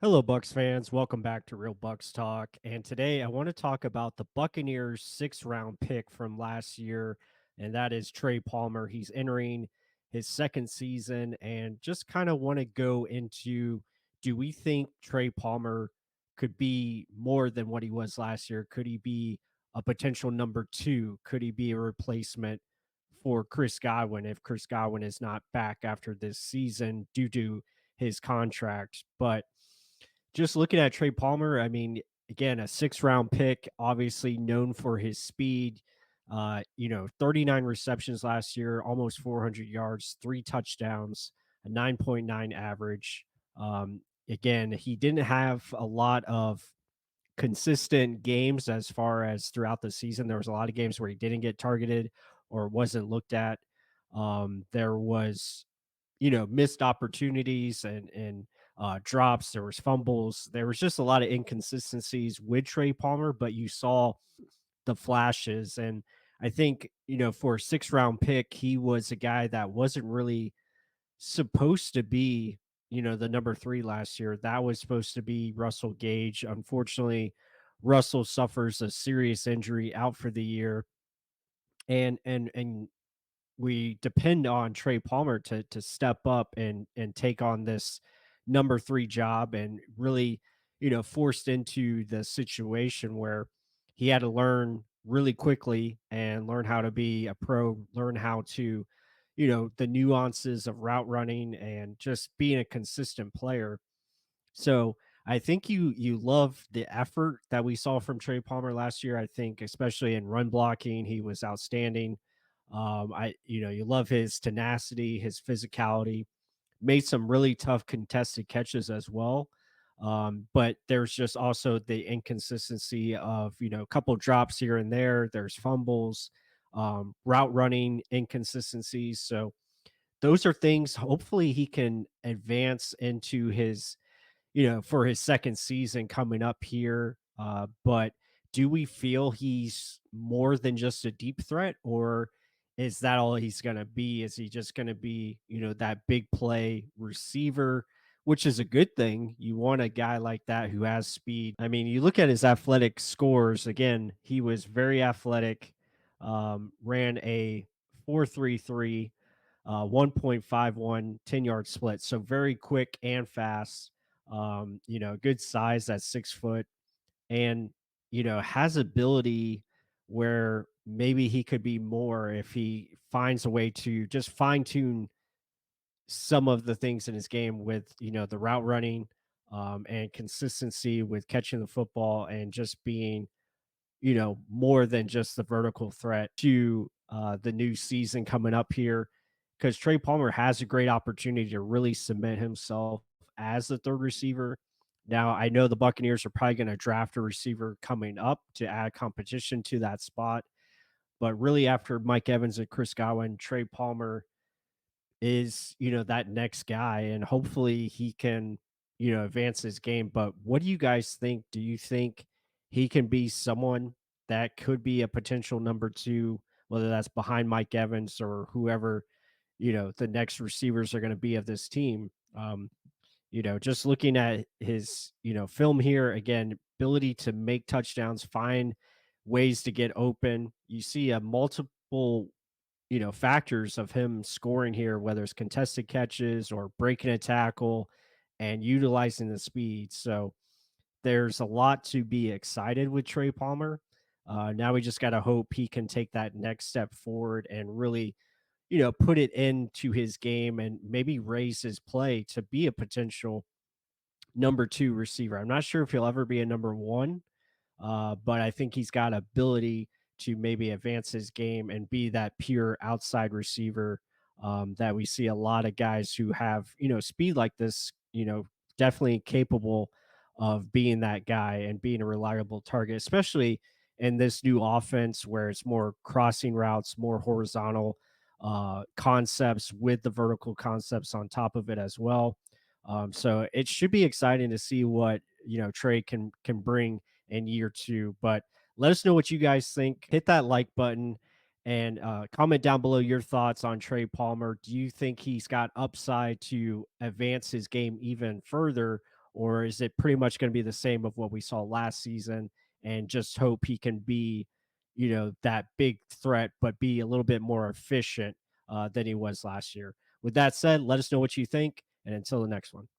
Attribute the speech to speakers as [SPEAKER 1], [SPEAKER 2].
[SPEAKER 1] Hello, Bucs fans. Welcome back to Real Bucs Talk. And today I want to talk about the Buccaneers' sixth-round pick from last year, and that is Trey Palmer. He's entering his second season, and just kind of want to go into, do we think Trey Palmer could be more than what he was last year? Could he be a potential number two? Could he be a replacement for Chris Godwin if Chris Godwin is not back after this season due to his contract? But just looking at Trey Palmer, I mean, again, a six-round pick, obviously known for his speed. 39 receptions last year, almost 400 yards, three touchdowns, a 9.9 average. Again, he didn't have a lot of consistent games as far as throughout the season. There was a lot of games where he didn't get targeted or wasn't looked at. There was missed opportunities and drops. There was fumbles. There was just a lot of inconsistencies with Trey Palmer, but you saw the flashes. And I think, for a six-round pick, he was a guy that wasn't really supposed to be, the number three last year. That was supposed to be Russell Gage. Unfortunately, Russell suffers a serious injury, out for the year. And we depend on Trey Palmer to step up and take on this number three job, and really, forced into the situation where he had to learn really quickly and learn how to be a pro, learn how to, the nuances of route running and just being a consistent player. So I think you love the effort that we saw from Trey Palmer last year. I think especially in run blocking, he was outstanding. You love his tenacity, his physicality. Made some really tough contested catches as well. But there's just also the inconsistency of, a couple drops here and there. There's fumbles, route running inconsistencies. So those are things hopefully he can advance into his, for his second season coming up here. But do we feel he's more than just a deep threat, or is that all he's going to be? Is he just going to be, that big play receiver, which is a good thing? You want a guy like that who has speed. I mean, you look at his athletic scores. Again, he was very athletic, ran a 4.33, 1.51 10-yard split. So very quick and fast. Good size at 6 foot, and, has ability where maybe he could be more if he finds a way to just fine tune some of the things in his game with, the route running, and consistency with catching the football and just being, more than just the vertical threat to the new season coming up here, because Trey Palmer has a great opportunity to really cement himself as the third receiver. Now, I know the Buccaneers are probably going to draft a receiver coming up to add competition to that spot. But really, after Mike Evans and Chris Godwin, Trey Palmer is, that next guy, and hopefully he can, advance his game. But what do you guys think? Do you think he can be someone that could be a potential number two, whether that's behind Mike Evans or whoever, the next receivers are going to be of this team? Just looking at his, film here again, ability to make touchdowns, find ways to get open. You see a multiple, factors of him scoring here, whether it's contested catches or breaking a tackle and utilizing the speed. So there's a lot to be excited with Trey Palmer. Now we just got to hope he can take that next step forward and really, put it into his game and maybe raise his play to be a potential number two receiver. I'm not sure if he'll ever be a number one, but I think he's got ability to maybe advance his game and be that pure outside receiver, that we see a lot of guys who have, speed like this, definitely capable of being that guy and being a reliable target, especially in this new offense where it's more crossing routes, more horizontal concepts with the vertical concepts on top of it as well. So it should be exciting to see what, Trey can bring in year two. But let us know what you guys think. Hit that like button and comment down below your thoughts on Trey Palmer. Do you think he's got upside to advance his game even further, or is it pretty much going to be the same of what we saw last season and just hope he can be, that big threat, but be a little bit more efficient than he was last year? With that said, let us know what you think. And until the next one.